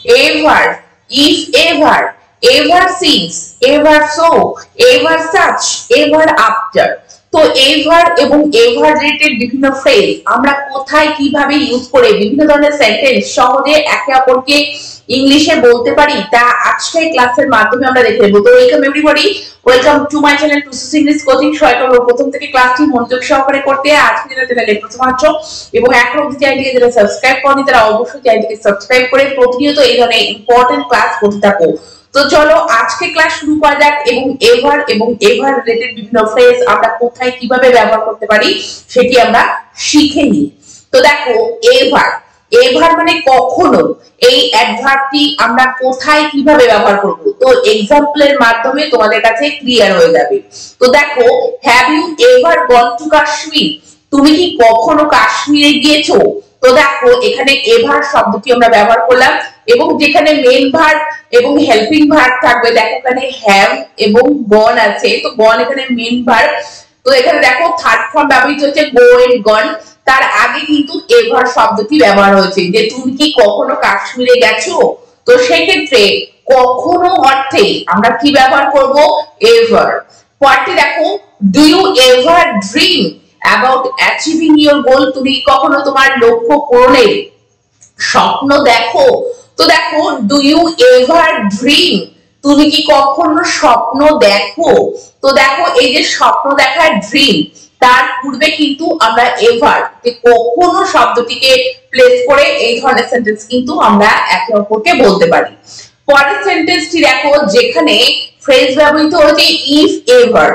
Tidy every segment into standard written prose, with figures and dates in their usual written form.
ever, if ever, ever since, ever so, ever such, ever after। তো ever এবং ever related বিভিন্ন phrase আমরা কোথায় কিভাবে ইউজ করে বিভিন্ন ধরনের সেন্টেন্স সহজে একে অপরকে ইংলিশে বলতে পারি তা আজকের ক্লাসের মাধ্যমে আমরা দেখে নেব। তো welcome everybody, welcome to my channel টুসুস ইংলিশ কোচিং। সবাইকে আমরা প্রথম থেকে ক্লাসটি মনোযোগ সহকারে করতে আজকে যারা চ্যানেলে প্রথম আছো এবং এখন অবধি চ্যানেলটিকে যারা সাবস্ক্রাইব করনি তারা অবশ্যই চ্যানেলটিকে সাবস্ক্রাইব করে প্রতিনিয়ত এই ধরনের ইম্পর্টেন্ট ক্লাস করতে থাকো। তো চলো আজকে ক্লাস শুরু করা যাক এবং এভার রিলেটেড বিভিন্ন ফ্রেজ আমরা কোথায় কিভাবে ব্যবহার করতে পারি সেটি আমরা শিখে নিই। তো দেখো এভার, এভার মানে কখনো, এই অ্যাডভার্বটি আমরা কোথায় কিভাবে ব্যবহার করব তো এক্সাম্পলের মাধ্যমে তোমাদের কাছে ক্লিয়ার হয়ে যাবে। তো দেখো, have you ever gone to Kashmir? তুমি কি কখনো কাশ্মীরে গিয়েছো? তো দেখো এখানে এভার শব্দটি আমরা ব্যবহার করলাম এবং যেখানে মেইন ভার্ব এবং হেল্পিং ভার্ব থাকবে, দেখো এখানে হ্যাভ এবং গন আছে, তো গন এখানে মেইন ভার্ব। তো এখানে দেখো থার্ড ফর্ম ব্যবহৃত হচ্ছে গো এন্ড গন, তার আগে কিন্তু এভার শব্দটি ব্যবহার হয়েছে যে তুমি কি কখনো কাশ্মীরে গেছো। তো সেই ক্ষেত্রে কখনো অর্থে আমরা কি ব্যবহার করব? এভার। পরেরটি দেখো, do you ever dream about achieving your goal? তুমি কখনো তোমার লক্ষ্য পূরণের স্বপ্ন দেখো? তো দেখো, ডু ইউ এভার ড্রিম, তুমি কি কখনো স্বপ্ন দেখো? তো দেখো এই যে স্বপ্ন দেখা ড্রিম, তার পূর্বে কিন্তু আমরা এভার কখনো শব্দটিকে প্লেস করে এই ধরনের সেন্টেন্স কিন্তু আমরা একে অপরকে বলতে পারি। পরের সেন্টেন্সটি দেখো যেখানে ফ্রেজ ব্যবহৃত হচ্ছে ইফ এভার।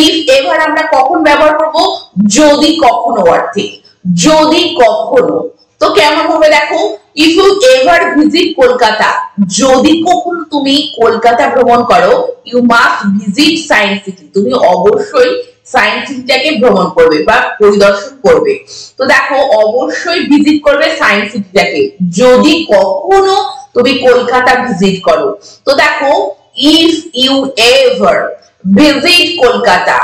ইফ এভার আমরা কখন ব্যবহার করব? যদি কখনো অর্থে, যদি কখনো। তো কেমন হবে দেখো, if you ever visit Kolkata, যদি কখনো তুমি কলকাতা ভ্রমণ করো, you must visit science city, তুমি অবশ্যই সায়েন্স সিটিটাকে ভ্রমণ করবে বা পরিদর্শন করবে। তো দেখো অবশ্যই ভিজিট করবে সায়েন্স সিটিটাকে যদি কখনো তুমি কলকাতা ভিজিট করো। তো দেখো, if you ever visit Kolkata,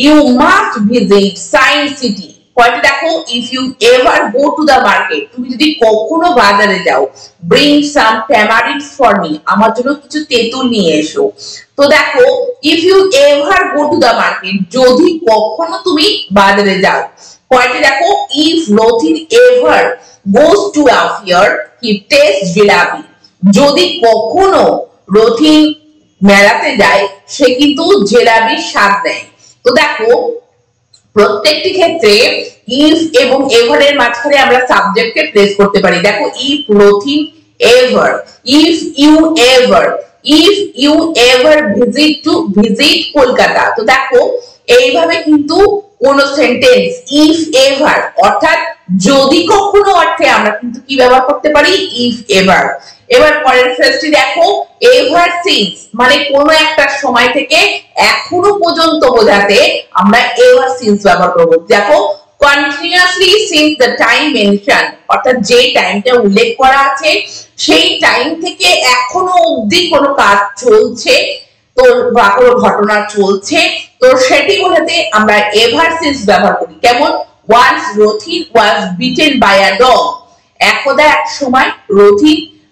you must visit science city. Point দেখো, if you ever go to the market, তুমি যদি কখনো বাজারে যাও, bring some tamarinds for me, আমার জন্য কিছু তেঁতুল নিয়ে এসো। তো দেখো, if you ever go to the market, যদি কখনো তুমি বাজারে যাও। পয়েন্ট দেখো, if Rathin ever goes to a fair he taste jalebi, যদি কখনো রথিন মেলাতে যায় সে কিন্তু জিলাপির স্বাদ নেয়। তো দেখো প্রত্যেকটি ক্ষেত্রে ইফ এবং এভারের মাঝখানে আমরা সাবজেক্টকে প্লেস করতে পারি। দেখো, if Rathin ever, if you ever, if you ever visit Kolkata. তো দেখো এইভাবে কিন্তু কোন সেন্টেন্স ইফ এভার অর্থাৎ যদি কখনো অর্থে আমরা কিন্তু কি ব্যবহার করতে পারি? If ever. এবার পরের ফ্রেজটি দেখো, এভার সিন্স মানে কোন একটা সময় থেকে এখনো পর্যন্ত বোঝাতে আমরা এভার সিন্স ব্যবহার করব। দেখো, continuously since the time mention, অর্থাৎ যে টাইমটা উল্লেখ করা আছে সেই টাইম থেকে এখনো অবধি কোনো কাজ চলছে তো বা কোনো ঘটনা চলছে, তো সেটি বোঝাতে আমরা এভার সিন্স ব্যবহার করি। কেমন, once Rathin was beaten by a dog, একদা এক সময়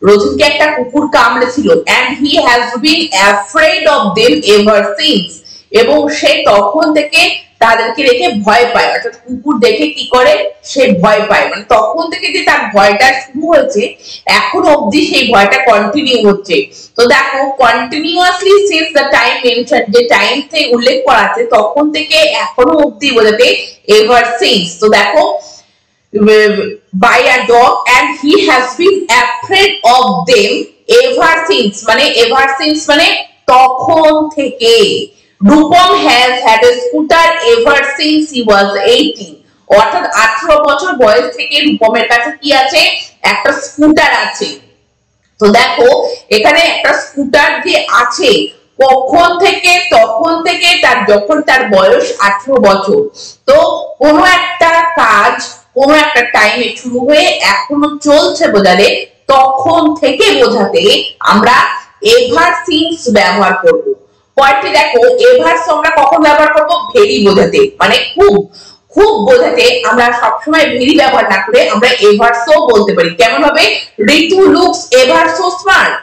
রথিনকে একটা কুকুর কামড়েছিল, and he has been afraid of them ever since, এবং সে তখন থেকে তাদেরকে দেখে ভয় পায়, অর্থাৎ কুকুর দেখে কি করে সে ভয় পায়, মানে তখন থেকে যে তার ভয়টা শুরু হয়েছে এখন অবধি সেই ভয়টা কন্টিনিউ হচ্ছে। তো দেখো, continuously since the time mention, যে টাইম থেকে উল্লেখ করা আছে তখন থেকে এখনো অবধি বোঝাতে এভার সিন্স। তো দেখো, by a dog and he has been afraid of them ever since, মানে ever since মানে তখন থেকে। Rupam has had a scooter ever since he was 18, অর্থাৎ 18 বছর বয়স থেকে রূপমের কাছে কি আছে? একটা স্কুটার আছে। তো দেখো এখানে একটা স্কুটার যে আছে কখন থেকে? তখন থেকে তার যখন তার বয়স 18 বছর। তো কোনো একটা কাজ কোনো একটা টাইমে শুরু হয়ে এখনো চলছে বোঝালে তখন থেকে বোঝাতে আমরা এভার সিন্স ব্যবহার করব। পরেরটি দেখো, এভার আমরা কখন ব্যবহার করব? ভেরি বোঝাতে, মানে খুব খুব বোঝাতে আমরা সবসময় ভেরি ব্যবহার না করে আমরা এভার সো বলতে পারি। কেমন হবে? Ritu looks ever so smart,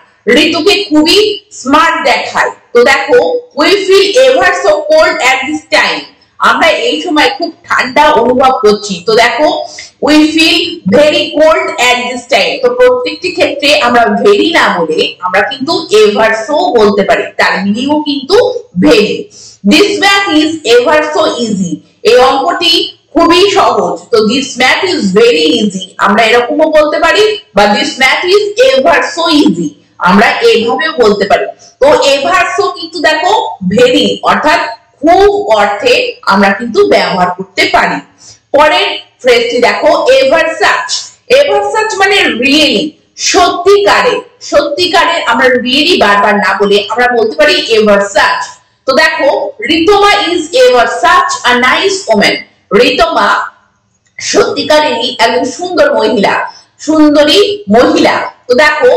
ঋতুকে খুবই স্মার্ট দেখায়। তো দেখো we feel ever so cold at this time, আমরা এই সময় খুব ঠান্ডা অনুভব করছি। তো দেখো we feel very cold at this time, তো প্রত্যেকটি ক্ষেত্রে আমরা ভেরি না বলে আমরা কিন্তু এভার সো বলতে পারি, তার মিনিংও কিন্তু very. This math is ever so easy, এই অঙ্কটি খুবই সহজ। তো this math is very easy আমরা এরকমও বলতে পারি, বা this math is ever so easy আমরা এইভাবেও বলতে পারি। তো এভার সো কিন্তু দেখো ভেরি অর্থাৎ খুব অর্থে আমরা কিন্তু ব্যবহার করতে পারি। পরের ফ্রেজটি দেখো এভার সাচ, এভার সাচ মানে রিয়েলি, সত্যিকারে, সত্যিকারে আমরা রিয়েলি বারবার না বলে আমরা বলতে পারি এভার সাচ। তো দেখো Ritama is ever such a nice woman, Ritama সত্যিকারেরই একজন সুন্দর মহিলা, সুন্দরী মহিলা। তো দেখো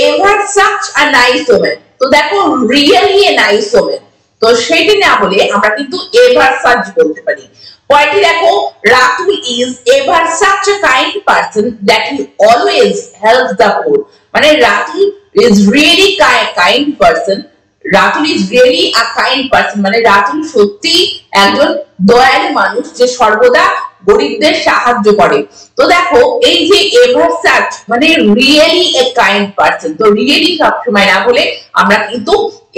ever such a nice woman, তো দেখো রিয়েলি এ নাইস ওম্যান, তো সেটি না বলে আমরা কিন্তু এভার সাচ বলতে পারি। পরেরটি দেখো Ratul is ever such a kind person that he always helps the poor, মানে Ratul is really kind person, Ratul is really a kind person মানে রাতুল সত্যি একজন দয়ালু মানুষ যে সর্বদা গরিবদের সাহায্য করে। তো দেখো এই যে এভার সাচ মানে রিয়েলি এ কাইন্ড পারসন, তো রিয়েলি সবসময় না বলে আমরা কিন্তু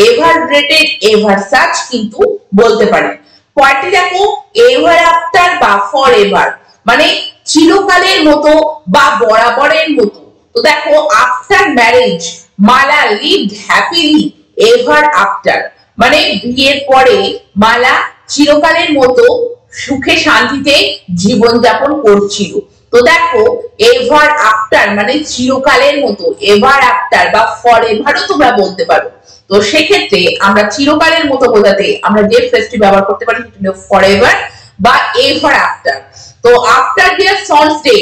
এভার রেটেড এভার সাচ কিন্তু বলতে পারি। পরেরটি দেখো এভার আফটার বা ফর এভার মানে চিরকালের মতো বা বরাবরের মতো। তো দেখো আফটার ম্যারেজ মালা লিভড হ্যাপিলি এভার আফটার, মানে বিয়ের পরে মালা চিরকালের মতো সুখে শান্তিতে জীবন যাপন করছিল। তো দেখো এভার আফটার মানে চিরকালের মতো, এভার আফটার বা ফর এভারও তোমরা বলতে পারো। তো সেক্ষেত্রে আমরা চিরকালের মতো বোঝাতে আমরা যে ফ্রেজটি ব্যবহার করতে পারি সেটি হলো ফর এভার বা এভার আফটার। তো after their son's death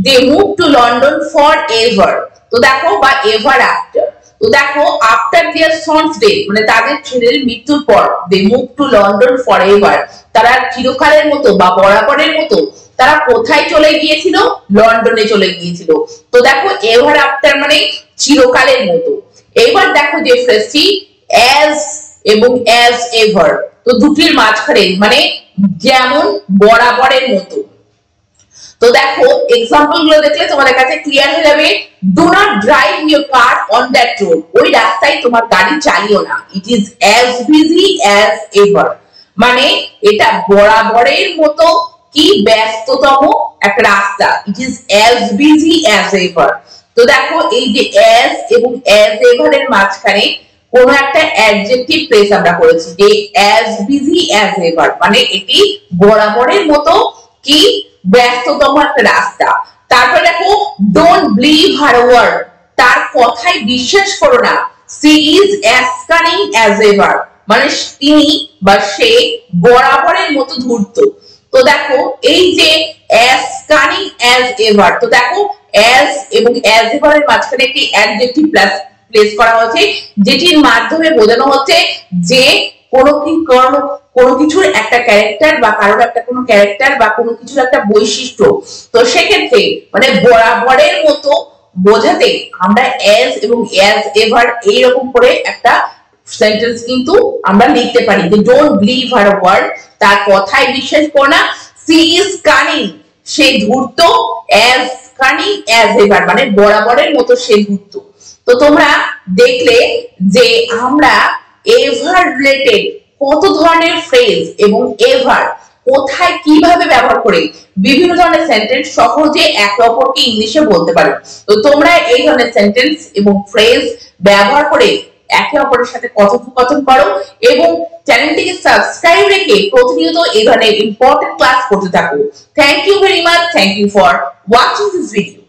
they move to London for ever, তো দেখো বা এভার আফটার। তো দেখো আফটার দেয়ার সন্স ডে মানে তাদের ছেলের মৃত্যুর পর they move to London for ever, তারা চিরকালের মতো বা বরাবরের মতো তারা কোথায় চলে গিয়েছিল? লন্ডনে চলে গিয়েছিল। তো দেখো এভার আফটার মানে চিরকালের মতো। এবার দেখো যে ফ্রেজটি অ্যাজ এবং অ্যাজ এভার, তো দুটির মাঝখানে মানে যেমন বরাবরের মতো। তো দেখো এক্সাম্পল গুলো দেখলে তোমাদের কাছে ক্লিয়ার হয়ে যাবে। Do not drive your car on that road, ওই রাস্তায় তোমার গাড়ি চালিও না। It is as busy as ever, মানে এটা বরাবরের মতো কি ব্যস্ততম একটা রাস্তা। It is as busy as ever. তো দেখো এই যে অ্যাজ এবং অ্যাজ এভার এর মাঝখানে কোন একটা অ্যাডজেক্টিভ প্লেস আমরা করেছি যে অ্যাজ বিজি অ্যাজ এভার, মানে এটি বরাবরের মতো কি ব্যস্ততম একটা রাস্তা। তারপর দেখো ডোন্ট বিলিভ হার ওয়ার্ড, তার কথায় বিশ্বাস করো না। She is as cunning as ever, মানে তিনি বা সে বরাবরের মতো ধূর্ত। তো দেখো এই যে অ্যাজ কানিং অ্যাজ এভার, তো দেখো অ্যাজ এবং অ্যাজ এভার এর মাঝখানে একটি অ্যাডজেক্টিভ প্লেস করা হয়েছে যেটির মাধ্যমে বোঝানো হচ্ছে যে কোনো কিছুর একটা ক্যারেক্টার বা কারোর একটা কোনো ক্যারেক্টার বা কোনো কিছুর একটা বৈশিষ্ট্য। তো সেক্ষেত্রে মানে বরাবরের মতো বোঝাতে আমরা অ্যাজ এবং অ্যাজ এভার এইরকম করে একটা সেন্টেন্স কিন্তু আমরা লিখতে পারি যে ডোন্ট বিলিভ হার ওয়ার্ড, তার কথায় বিশ্বাস করো না। সি ইজ কানিং, সে ধূর্ত। অ্যাজ কানিং অ্যাজ এভার মানে বরাবরের মতো সে ধূর্ত। তো তোমরা দেখলে যে আমরা এভার রিলেটেড কত ধরনের ফ্রেজ এবং এভার কোথায় কিভাবে ব্যবহার করে বিভিন্ন ধরনের সেন্টেন্স সহজে একে অপরকে ইংলিশে বলতে পারো। তো তোমরা এই ধরনের সেন্টেন্স এবং ফ্রেজ ব্যবহার করে একে অপরের সাথে কথোপকথন করো এবং চ্যানেলটিকে সাবস্ক্রাইব রেখে প্রতিনিয়ত এই ধরনের ইম্পর্টেন্ট ক্লাস করতে থাকো। Thank you very much, thank you for watching this video.